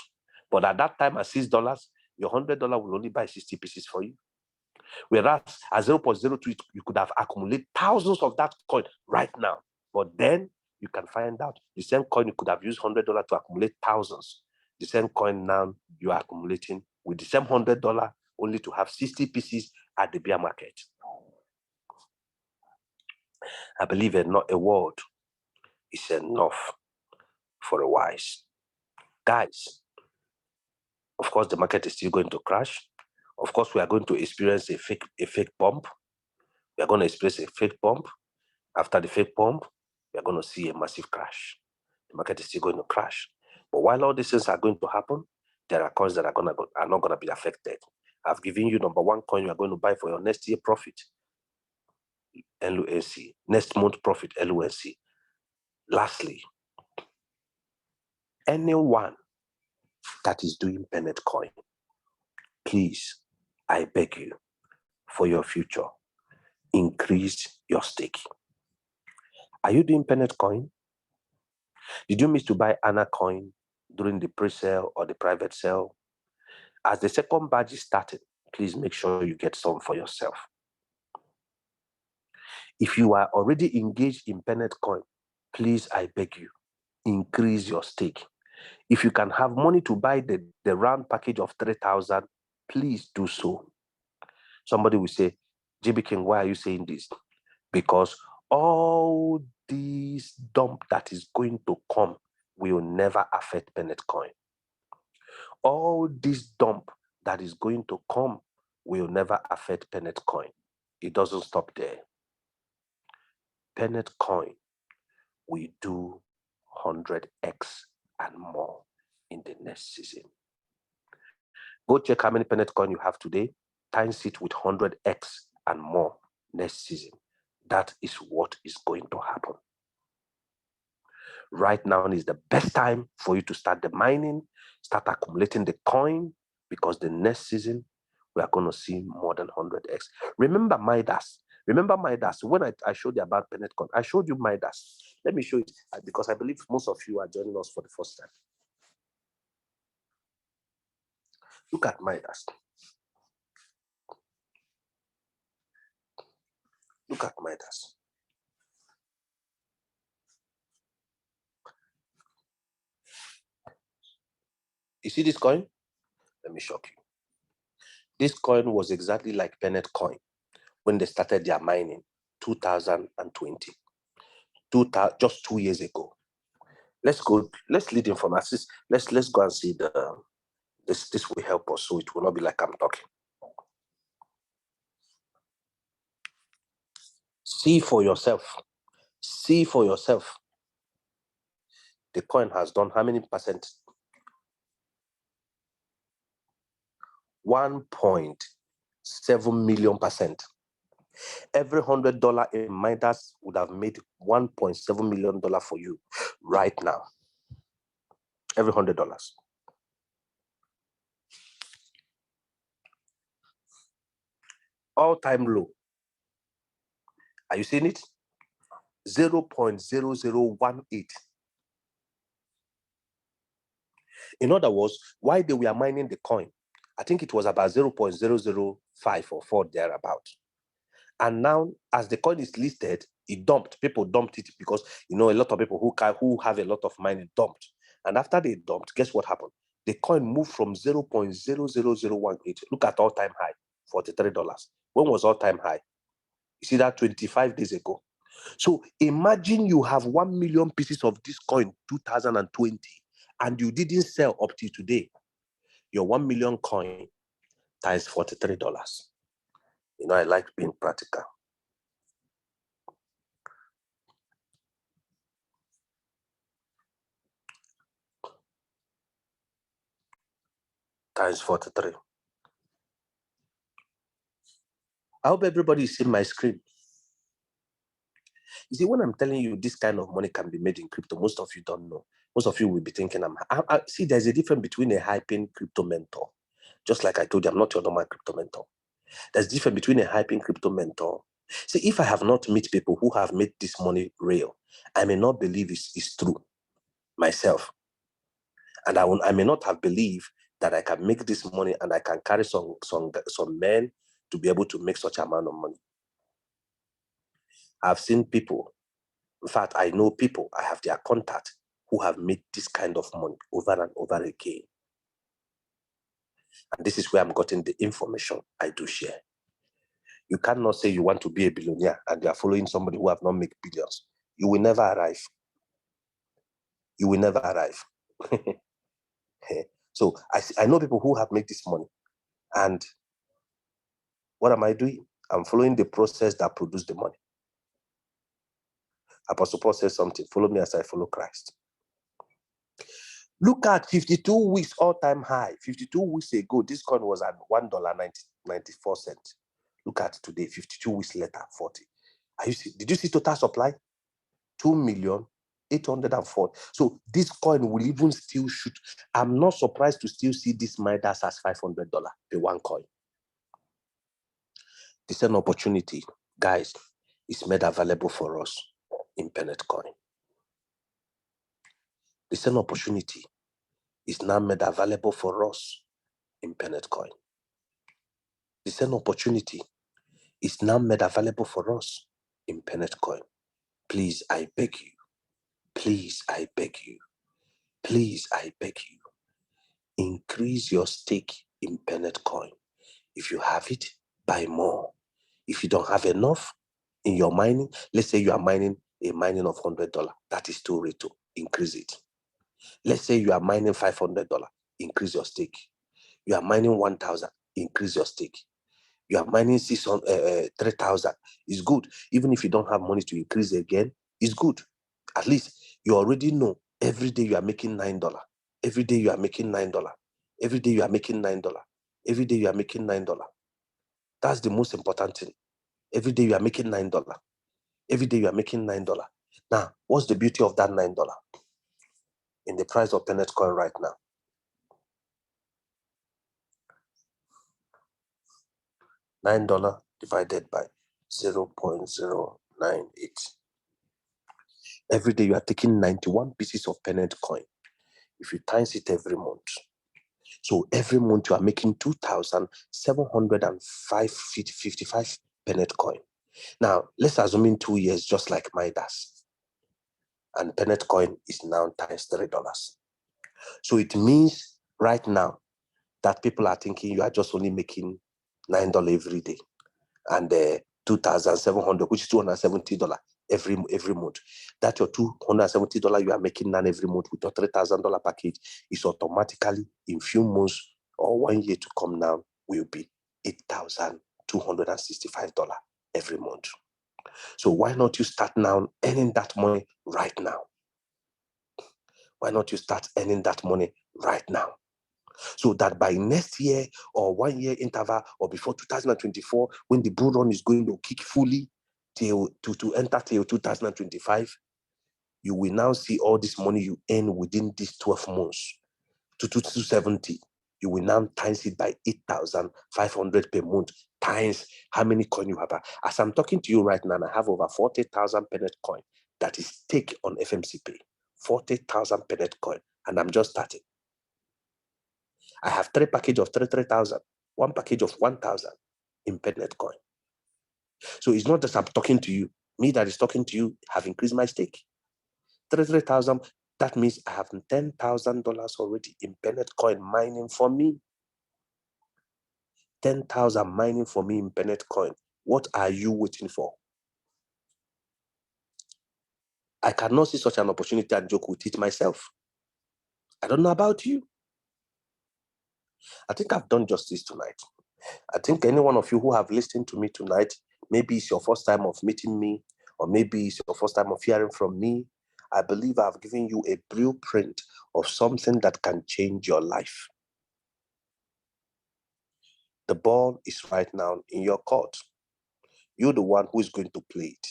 But at that time at $6, your $100 will only buy 60 pieces for you. Whereas at 0.02, you could have accumulated thousands of that coin right now. But then you can find out the same coin you could have used $100 to accumulate thousands. The same coin now you are accumulating with the same $100 only to have 60 pieces at the bear market. I believe not a word is enough for a wise. Guys, of course, the market is still going to crash. Of course, we are going to experience a fake bump. We are going to experience a fake bump. After the fake bump, we are going to see a massive crash. The market is still going to crash. But while all these things are going to happen, there are coins that are not going to be affected. I've given you number one coin you are going to buy for your next year profit, LUNC. Next month profit, LUNC. Lastly, anyone that is doing PAYNET coin, please, I beg you, for your future, increase your stake. Are you doing PAYNET coin? Did you miss to buy ANA coin during the pre-sale or the private sale? As the second batch is starting, please make sure you get some for yourself. If you are already engaged in PAYNET coin, please, I beg you, increase your stake. If you can have money to buy the round package of 3,000, please do so. Somebody will say, JBKING, why are you saying this? Because all this dump that is going to come will never affect PAYNET coin. All this dump that is going to come will never affect PAYNET coin. It doesn't stop there. PAYNET coin will do 100x and more in the next season. Go check how many PAYNET coin you have today, times it with 100x and more next season. That is what is going to happen. Right now is the best time for you to start the mining, start accumulating the coin, because the next season we are going to see more than 100x. Remember Midas. Remember Midas. When I showed you about PAYNET coin, I showed you Midas. Let me show it, because I believe most of you are joining us for the first time. Look at Midas. Look at Midas. You see this coin? Let me shock you. This coin was exactly like PAYNET coin when they started their mining, 2020. Just 2 years ago. Let's lead in from us. Let's go and see this will help us, so it will not be like I'm talking. See for yourself. See for yourself. The coin has done how many percent? 1.7 million %. Every $100 in Midas would have made $1.7 million for you right now. Every $100. All-time low. Are you seeing it? 0.0018. In other words, while they were mining the coin, I think it was about 0.005 or 4 thereabout. And now, as the coin is listed, it dumped. People dumped it because, a lot of people who have a lot of money dumped. And after they dumped, guess what happened? The coin moved from 0.00018. Look at all-time high, $43. When was all-time high? You see that 25 days ago. So imagine you have 1 million pieces of this coin 2020 and you didn't sell up till today. Your 1 million coin times $43. I like being practical. Times 43. I hope everybody is seeing my screen. You see, when I'm telling you this kind of money can be made in crypto, most of you don't know. Most of you will be thinking, see, there's a difference between a high-paying crypto mentor. Just like I told you, I'm not your normal crypto mentor. There's a difference between a high-paying crypto mentor. See, if I have not met people who have made this money real, I may not believe it's true myself. And I may not have believed that I can make this money and I can carry some men to be able to make such amount of money. I've seen people, in fact, I know people, I have their contact, who have made this kind of money over and over again. And this is where I'm getting the information I do share. You cannot say you want to be a billionaire and you are following somebody who have not made billions. You will never arrive. You will never arrive. So I know people who have made this money. And what am I doing? I'm following the process that produced the money. Apostle Paul says something, follow me as I follow Christ. Look at 52 weeks all-time high. 52 weeks ago, this coin was at $1.94. Look at today, 52 weeks later, 40. Did you see total supply? 2,804,000. So this coin will even still shoot. I'm not surprised to still see this Midas as $500 per one coin. This is an opportunity, guys. It's made available for us in PAYNET coin. This is an opportunity. It's now made available for us in PAYNET coin. This is an opportunity. It's now made available for us in PAYNET coin. Please, I beg you. Please, I beg you. Please, I beg you. Increase your stake in PAYNET coin. If you have it, buy more. If you don't have enough in your mining, let's say you are mining a mining of $100, that is too little. Increase it. Let's say you are mining $500, increase your stake. You are mining 1,000, increase your stake. You are mining 3,000. It's good. Even if you don't have money to increase again, it's good. At least you already know every day you are making $9. Every day you are making $9. Every day you are making $9. Every day you are making $9. That's the most important thing. Every day you are making $9. Every day you are making $9. Now, what's the beauty of that $9 in the price of PAYNET coin right now? $9 divided by 0.098. Every day you are taking 91 pieces of PAYNET coin. If you times it every month, so every month you are making 2,755 PAYNET coin. Now, let's assume in 2 years, just like Midas, and PAYNET coin is now times $3. So it means right now that people are thinking you are just only making $9 every day, and 2,700, which is $270 every month. That your $270 you are making now every month with your $3,000 package is automatically in few months or 1 year to come now will be $8,265 every month. So why not you start now earning that money right now? Why not you start earning that money right now? So that by next year or 1 year interval or before 2024, when the bull run is going to kick fully to enter till 2025, you will now see all this money you earn within these 12 months to 270. You will now times it by 8,500 per month times how many coin you have. As I'm talking to you right now, I have over 40,000 PAYNET coin that is stake on FMC Pay. 40,000 PAYNET coin, and I'm just starting. I have 3 packages of 3,000, 1 package of 1,000 in PAYNET coin. So it's not just I'm talking to you. Me that is talking to you have increased my stake. 3,000. That means I have $10,000 already in PAYNET coin mining for me. 10,000 mining for me in PAYNET coin. What are you waiting for? I cannot see such an opportunity and joke with it myself. I don't know about you. I think I've done justice tonight. I think any one of you who have listened to me tonight, maybe it's your first time of meeting me, or maybe it's your first time of hearing from me. I believe I've given you a blueprint of something that can change your life. The ball is right now in your court. You're the one who is going to play it.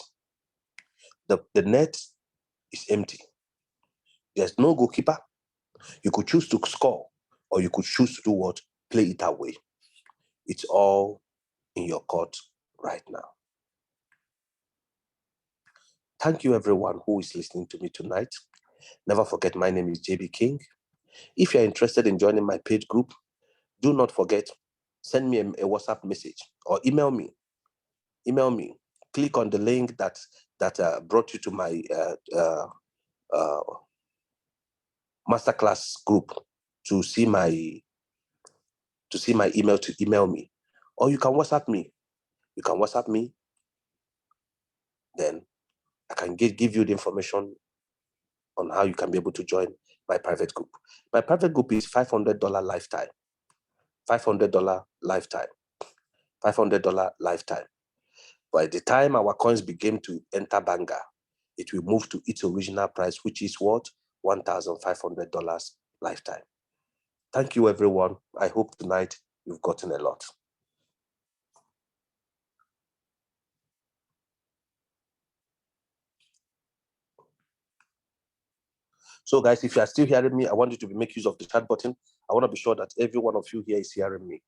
The net is empty. There's no goalkeeper. You could choose to score, or you could choose to do what? Play it away. It's all in your court right now. Thank you, everyone who is listening to me tonight. Never forget, my name is JBKING. If you're interested in joining my paid group, do not forget, send me a WhatsApp message or email me. Email me. Click on the link that brought you to my masterclass group to see my email, to email me. Or you can WhatsApp me. You can WhatsApp me. Then I can give you the information on how you can be able to join my private group. My private group is $500 lifetime. $500 lifetime. $500 lifetime. By the time our coins begin to enter Banga, it will move to its original price, which is what? $1,500 lifetime. Thank you, everyone. I hope tonight you've gotten a lot. So, guys, if you are still hearing me, I want you to make use of the chat button. I want to be sure that every one of you here is hearing me.